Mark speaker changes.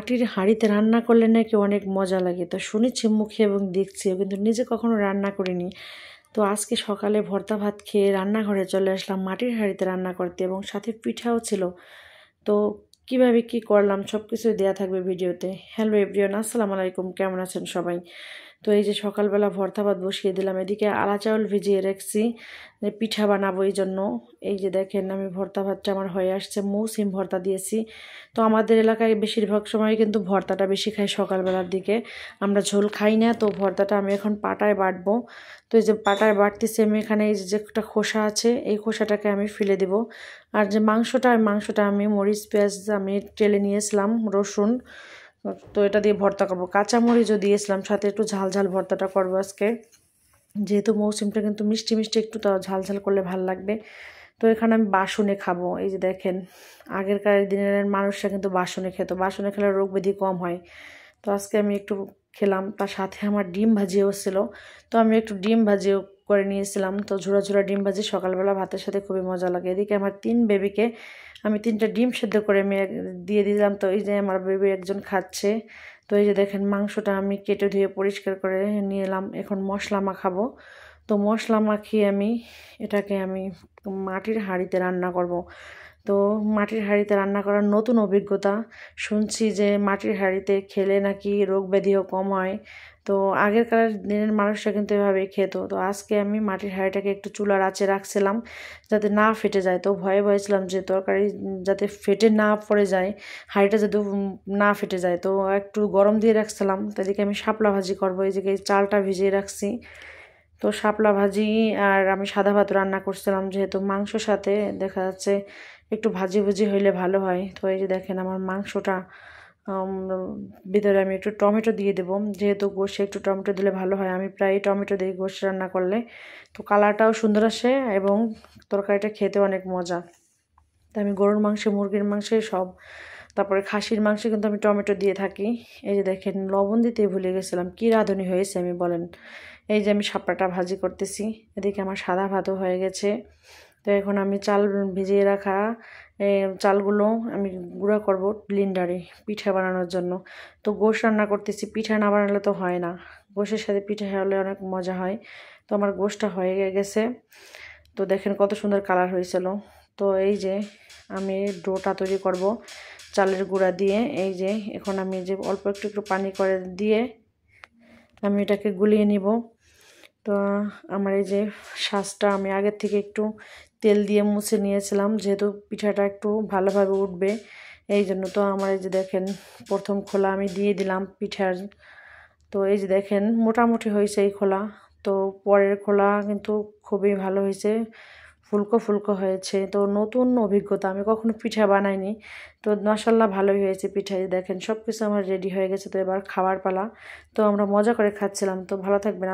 Speaker 1: মাটির হাঁড়িতে রান্না করলে নাকি অনেক মজা লাগে। তো শুনেছি মুখে এবং দেখছিও, কিন্তু নিজে কখনো রান্না করিনি। তো আজকে সকালে ভর্তা ভাত খেয়ে রান্নাঘরে চলে আসলাম মাটির হাঁড়িতে রান্না করতে, এবং সাথে পিঠাও ছিল। তো কিভাবে কি করলাম সব কিছুই দেওয়া থাকবে ভিডিওতে। হ্যালো এভরিওয়ান, আসসালামু আলাইকুম, কেমন আছেন সবাই? তো এই যে সকালবেলা ভর্তা ভাত বসিয়ে দিলাম, এদিকে আলা চাউল ভিজিয়ে রাখছি পিঠা বানাবো এই জন্য। এই যে দেখেন আমি ভর্তা ভাতটা আমার হয়ে আসছে, মৌসিম ভর্তা দিয়েছি। তো আমাদের এলাকায় বেশিরভাগ সময় কিন্তু ভর্তাটা বেশি খাই সকালবেলার দিকে, আমরা ঝোল খাই না। তো ভর্তাটা আমি এখন পাটায় বাটবো। তো এই যে পাটায় বাটতেছি আমি, এখানে এই যে একটা খোসা আছে, এই খোসাটাকে আমি ফেলে দেব। আর যে মাংসটা আমি মরিচ পেঁয়াজ আমি টেলে নিয়েছিলাম, রসুন, তো এটা দিয়ে ভর্তা করবো। কাঁচামরিচও দিয়েছিলাম সাথে, একটু ঝাল ঝাল ভর্তাটা করবো আজকে, যেহেতু মৌসুমটা কিন্তু মিষ্টি মিষ্টি, একটু তাও ঝাল ঝাল করলে ভালো লাগবে। তো এখানে আমি বাসনে খাবো। এই যে দেখেন আগেরকার দিনের মানুষরা কিন্তু বাসনে খেত, বাসনে খেলে রোগ ব্যাধি কম হয়। তো আজকে আমি একটু খেলাম, তার সাথে আমার ডিম ভাজিও ছিল। তো আমি একটু ডিম ভাজিও করে নিয়েছিলাম। তো ঝোড়া ঝোড়া ডিম ভাজি সকালবেলা ভাতের সাথে খুবই মজা লাগে। এদিকে আমার 3 বেবিকে আমি 3টা ডিম সেদ্ধ করে আমি দিয়ে দিলাম। তো এই যে আমার বেবি একজন খাচ্ছে। তো এই যে দেখেন মাংসটা আমি কেটে ধুয়ে পরিষ্কার করে নিয়ে এলাম, এখন মশলা মাখাবো। তো মশলা মাখিয়ে আমি এটাকে আমি মাটির হাঁড়িতে রান্না করব। তো মাটির হাঁড়িতে রান্না করার নতুন অভিজ্ঞতা, শুনছি যে মাটির হাঁড়িতে খেলে নাকি রোগ ব্যাধিও কম হয়। তো আগেরকার দিনের মানুষরা কিন্তু এভাবেই খেত। তো আজকে আমি মাটির হাঁড়িটাকে একটু চুলার আঁচে রাখছিলাম যাতে না ফেটে যায়। তো ভয়ে ভয়েছিলাম যে তরকারি যাতে ফেটে না পড়ে যায়, হাঁড়িটা যাতে না ফেটে যায়। তো একটু গরম দিয়ে রাখছিলাম। তো এদিকে আমি শাপলা ভাজি করবো, এই যে চালটা ভিজিয়ে রাখছি। তো শাপলা ভাজি আর আমি সাদা ভাত রান্না করছিলাম, যেহেতু মাংসর সাথে দেখা যাচ্ছে একটু ভাজি ভুজি হইলে ভালো হয়। তো এই যে দেখেন আমার মাংসটা ভিতরে আমি একটু টমেটো দিয়ে দেবো, যেহেতু গোশে একটু টমেটো দিলে ভালো হয়। আমি প্রায় টমেটো দিই গোশ রান্না করলে, তো কালারটাও সুন্দর আসে এবং তরকারিটা খেতে অনেক মজা। তো আমি গরুর মাংসে, মুরগির মাংসে সব, তারপরে খাসির মাংসে কিন্তু আমি টমেটো দিয়ে থাকি। এই যে দেখেন লবণ দিতেই ভুলে গেছিলাম, কী রাঁধুনি হয়েছে আমি বলেন। এই যে আমি শাপলাটা ভাজি করতেছি, এদিকে আমার সাদা ভাতও হয়ে গেছে। তো এখন আমি চাল ভিজিয়ে রাখা চালগুলো আমি গুঁড়া করব ব্লেন্ডারে পিঠা বানানোর জন্য। তো গোশ রান্না করতেছি, পিঠা না বানালে তো হয় না, গোশের সাথে পিঠা হলে অনেক মজা হয়। তো আমার গোশটা হয়ে গেছে। তো দেখেন কত সুন্দর কালার হয়েছিল। তো এই যে আমি ডোটা তৈরি করব চালের গুঁড়া দিয়ে। এই যে এখন আমি যে অল্প একটু একটু পানি করে দিয়ে আমি এটাকে গুলিয়ে নিব। তো আমার এই যে শাঁসটা আমি আগের থেকে একটু তেল দিয়ে মুছে নিয়েছিলাম, যেহেতু পিঠাটা একটু ভালোভাবে উঠবে এই জন্য। তো আমার এই যে দেখেন প্রথম খোলা আমি দিয়ে দিলাম পিঠার। তো এই যে দেখেন মোটামুটি হয়েছে এই খোলা। তো পরের খোলা কিন্তু খুবই ভালো হয়েছে, ফুলকো ফুলকো হয়েছে। তো নতুন অভিজ্ঞতা, আমি কখনো পিঠা বানাইনি। তো মাশাআল্লাহ ভালোই হয়েছে পিঠা। দেখেন সব কিছু আমার রেডি হয়ে গেছে। তো এবার খাওয়ার পালা। তো আমরা মজা করে খাচ্ছিলাম। তো ভালো থাকবেন।